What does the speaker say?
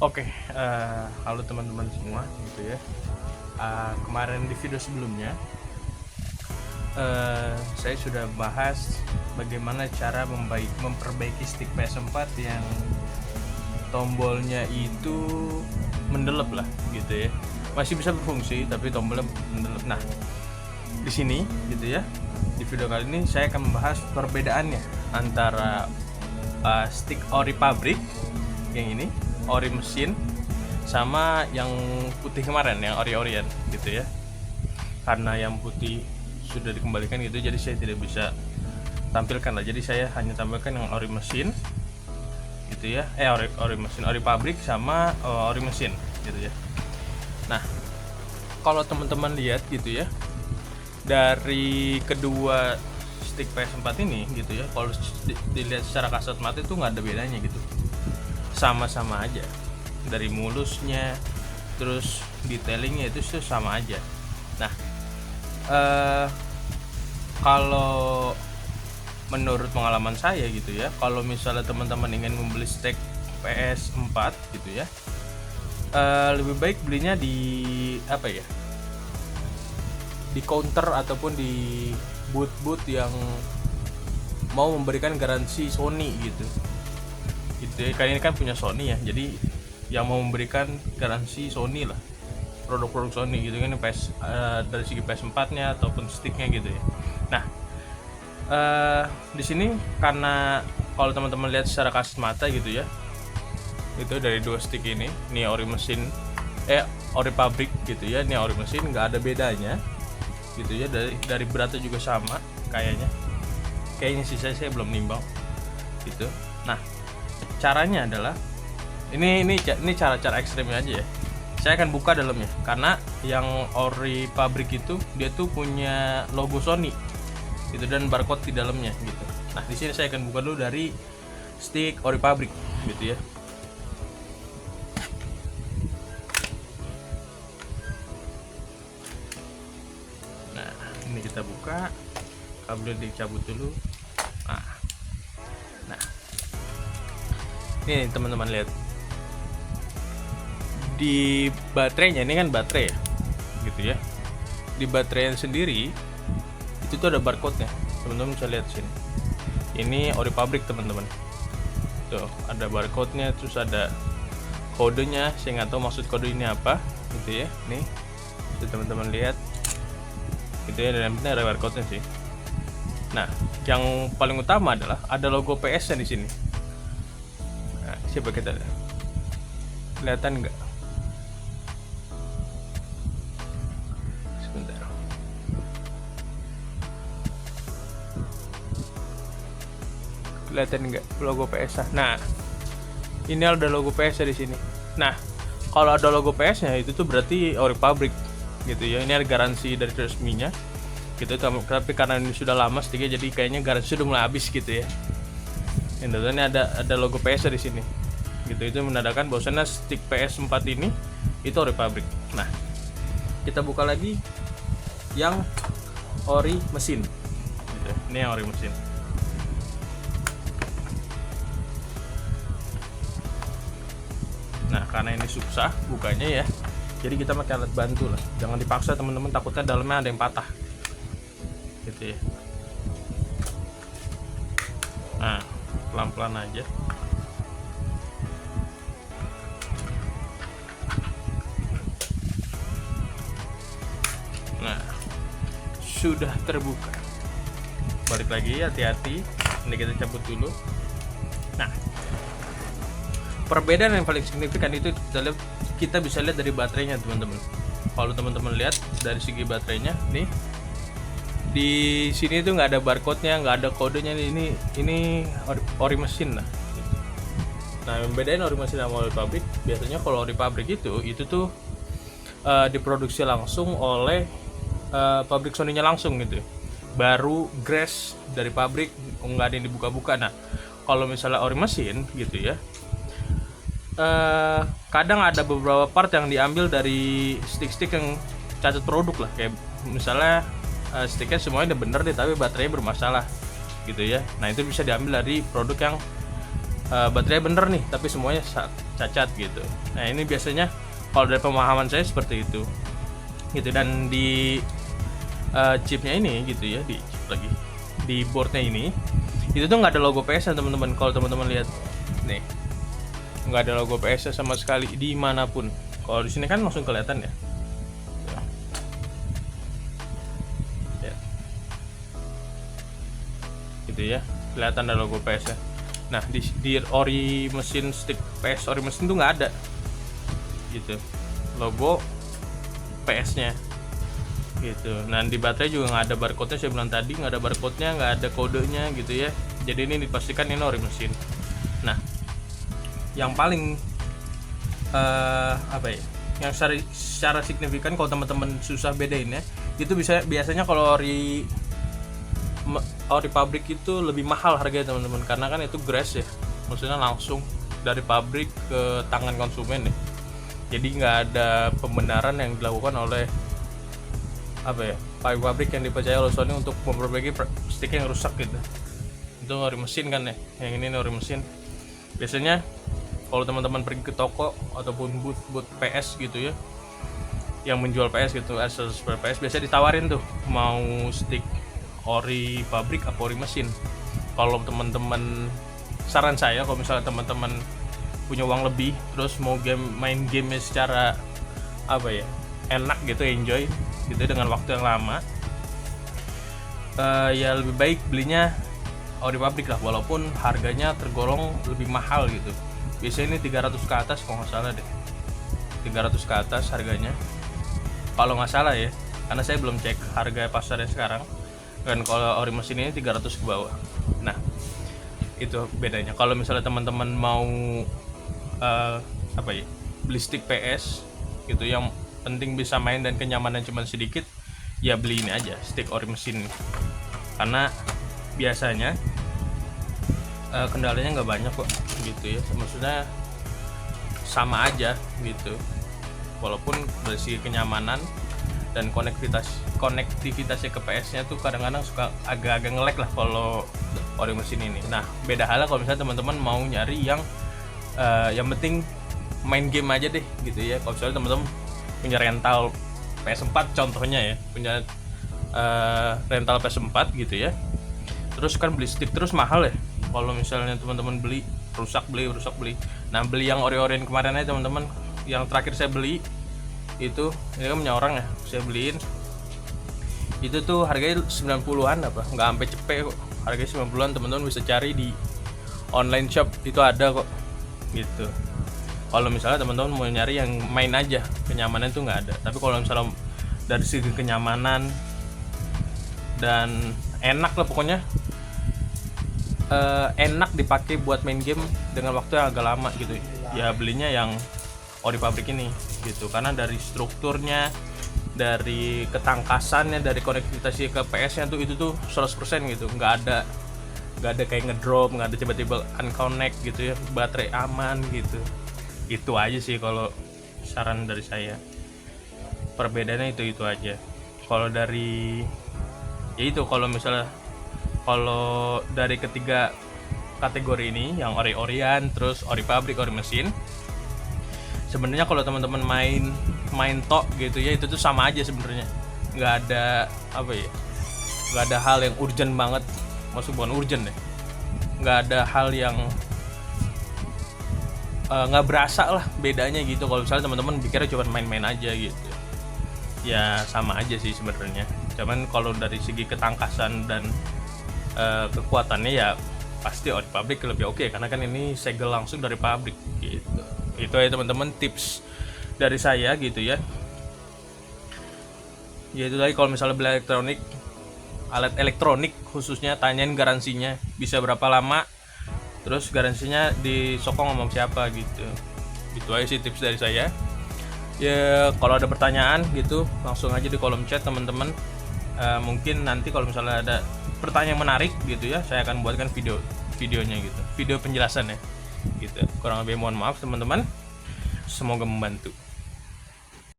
Oke, halo teman-teman semua, gitu ya. Kemarin di video sebelumnya, saya sudah bahas bagaimana cara memperbaiki stick PS4 yang tombolnya itu mendelep lah, gitu ya. Masih bisa berfungsi, tapi tombolnya mendelep. Nah, di sini, gitu ya, di video kali ini saya akan membahas perbedaannya antara stick ori pabrik yang ini, ori mesin, sama yang putih kemarin yang ori-orian gitu ya. Karena yang putih sudah dikembalikan gitu, jadi saya tidak bisa tampilkan lah, jadi saya hanya tampilkan yang ori mesin gitu ya, ori mesin, ori pabrik sama ori mesin gitu ya. Nah, kalau teman-teman lihat gitu ya, dari kedua stick PS4 ini gitu ya, kalau dilihat secara kasat mata itu nggak ada bedanya gitu, sama-sama aja, dari mulusnya terus detailingnya itu sama aja. Nah, kalau menurut pengalaman saya gitu ya, kalau misalnya teman-teman ingin membeli stick PS4 gitu ya, lebih baik belinya di apa ya, di counter ataupun di booth yang mau memberikan garansi Sony gitu ya. Kalian ini kan punya Sony ya, jadi yang mau memberikan garansi Sony lah, produk-produk Sony gitu kan, dari segi PS4 nya ataupun sticknya gitu ya. Nah, di sini karena kalau teman-teman lihat secara kasat mata gitu ya, itu dari dua stick ini ori mesin, ori pabrik gitu ya, ini ori mesin, nggak ada bedanya gitu ya. Dari beratnya juga sama kayaknya sih, saya belum nimbang gitu. Nah, caranya adalah ini cara ekstrimnya aja ya. Saya akan buka dalamnya, karena yang ori pabrik itu dia tuh punya logo Sony gitu dan barcode di dalamnya gitu. Nah, di sini saya akan buka dulu dari stick ori pabrik gitu ya. Nah, ini kita buka, kabelnya dicabut dulu. Nah, ini teman-teman lihat, di baterainya, ini kan baterai ya gitu ya, di baterainya sendiri itu tuh ada barcode nya, teman-teman bisa lihat sini. Ini ori pabrik teman-teman, tuh ada barcode nya, terus ada kodenya. Saya nggak tahu maksud kode ini apa gitu ya. Nih bisa teman-teman lihat gitu ya, dan ada barcode nya sih. Nah, yang paling utama adalah ada logo PS nya di sini. Nah, coba kita lihat, kelihatan nggak? Kelihatan nggak logo PS? Nah, ini ada logo PS di sini. Nah, kalau ada logo PS-nya itu tuh berarti ori pabrik gitu ya. Ini ada garansi dari resminya gitu. Tapi karena ini sudah lama sticknya, jadi kayaknya garansi sudah mulai habis gitu ya. Ini ada logo PS di sini gitu. Itu menandakan bahwasannya stick PS4 ini itu ori pabrik. Nah, kita buka lagi yang ori mesin gitu. Ini yang ori mesin. Nah, karena ini susah bukanya ya, jadi kita pakai alat bantu lah. Jangan dipaksa teman-teman, takutnya dalamnya ada yang patah gitu ya. Nah, pelan-pelan aja. Nah, sudah terbuka. Balik lagi, hati-hati, ini kita cabut dulu. Nah, perbedaan yang paling signifikan itu kita bisa lihat dari baterainya teman-teman. Kalau teman-teman lihat dari segi baterainya nih, di sini tuh nggak ada barcode-nya, nggak ada kodenya. Ini ori mesin lah. Nah, yang bedain ori mesin sama ori pabrik, biasanya kalau ori pabrik itu tuh diproduksi langsung oleh pabrik Sony-nya langsung gitu, baru grass dari pabrik, nggak ada yang dibuka-buka. Nah, kalau misalnya ori mesin gitu ya, kadang ada beberapa part yang diambil dari stick-stick yang cacat produk lah, kayak misalnya sticknya semuanya udah bener deh tapi baterainya bermasalah gitu ya. Nah, itu bisa diambil dari produk yang baterainya bener nih tapi semuanya cacat gitu. Nah ini biasanya kalau dari pemahaman saya seperti itu gitu. Dan di chipnya ini gitu ya, di chip lagi di boardnya ini itu tuh nggak ada logo PS teman-teman. Kalau teman-teman lihat nih, nggak ada logo PS sama sekali dimanapun. Kalau di sini kan langsung kelihatan ya. Gitu ya, kelihatan ada logo PS ya. Nah di ori mesin, stick PS ori mesin tuh nggak ada gitu logo PS nya gitu. Nah di baterai juga nggak ada barcode nya, saya bilang tadi nggak ada barcode nya, nggak ada kodenya gitu ya. Jadi ini dipastikan ini ori mesin. Nah yang paling apa ya, yang secara signifikan kalau teman-teman susah bedainnya itu biasanya kalau ori pabrik itu lebih mahal harganya teman-teman, karena kan itu grass ya, maksudnya langsung dari pabrik ke tangan konsumen ya. Jadi nggak ada pembenaran yang dilakukan oleh pabrik yang dipercaya oleh Sony untuk memperbaiki stick yang rusak gitu. Itu ori mesin kan ya, yang ini ori mesin. Biasanya kalau teman-teman pergi ke toko ataupun booth PS gitu ya, yang menjual PS gitu, aksesoris PS, biasanya ditawarin tuh mau stick ori pabrik apa ori mesin. Kalau teman-teman, saran saya kalau misalnya teman-teman punya uang lebih terus mau main game secara enak gitu, enjoy gitu dengan waktu yang lama, ya lebih baik belinya ori pabrik lah, walaupun harganya tergolong lebih mahal gitu. Biasanya ini 300 ke atas kalau nggak salah deh, 300 ke atas harganya kalau nggak salah ya, karena saya belum cek harga pasarnya sekarang. Dan kalau ori mesin ini 300 ke bawah. Nah itu bedanya. Kalau misalnya teman-teman mau beli stick PS gitu yang penting bisa main dan kenyamanan cuma sedikit, ya beli ini aja, stick ori mesin. Karena biasanya kendalanya nggak banyak kok gitu ya, maksudnya sama aja gitu, walaupun dari segi kenyamanan dan konektivitasnya ke PS-nya tuh kadang-kadang suka agak-agak nge-lag lah kalau ori mesin ini. Nah beda halnya kalau misalnya teman-teman mau nyari yang penting main game aja deh gitu ya. Kalau misalnya teman-teman punya rental PS4 contohnya ya, punya rental PS4 gitu ya, terus kan beli stick terus mahal ya. Kalau misalnya teman-teman beli rusak beli. Nah beli yang ori-orian kemarin aja teman-teman, yang terakhir saya beli itu, ini kan punya orang ya, saya beliin itu tuh harganya 90-an nggak sampai cepet kok, harganya 90-an. Teman-teman bisa cari di online shop, itu ada kok gitu. Kalau misalnya teman-teman mau nyari yang main aja, kenyamanan itu nggak ada. Tapi kalau misalnya dari segi kenyamanan dan enak lah pokoknya, enak dipakai buat main game dengan waktu yang agak lama gitu ya, belinya yang ori pabrik ini gitu. Karena dari strukturnya, dari ketangkasannya, dari konektivitasnya ke PS-nya tuh itu tuh 100% gitu, nggak ada kayak ngedrop, nggak ada tiba-tiba unconnect gitu ya, baterai aman gitu. Itu aja sih kalau saran dari saya, perbedaannya itu aja. Kalau dari kalau misalnya kalau dari ketiga kategori ini, yang ori-orian, terus ori pabrik, ori mesin, sebenarnya kalau teman-teman main tok gitu ya, itu tuh sama aja sebenarnya. Nggak ada nggak ada hal yang urgent banget, maksud bukan urgent deh, nggak ada hal yang nggak berasa lah bedanya gitu. Kalau misalnya teman-teman pikirnya cuma main-main aja gitu, ya sama aja sih sebenarnya. Cuman kalau dari segi ketangkasan dan kekuatannya ya pasti ori pabrik lebih oke, karena kan ini segel langsung dari pabrik gitu. Itu ya teman-teman tips dari saya gitu ya. Ya itu tadi, kalau misalnya beli alat elektronik khususnya, tanyain garansinya bisa berapa lama, terus garansinya disokong sama siapa gitu. Itu aja sih tips dari saya. Ya kalau ada pertanyaan gitu langsung aja di kolom chat teman-teman. Mungkin nanti kalau misalnya ada pertanyaan menarik gitu ya, saya akan buatkan videonya gitu, video penjelasan ya gitu. Kurang lebih mohon maaf teman-teman, semoga membantu.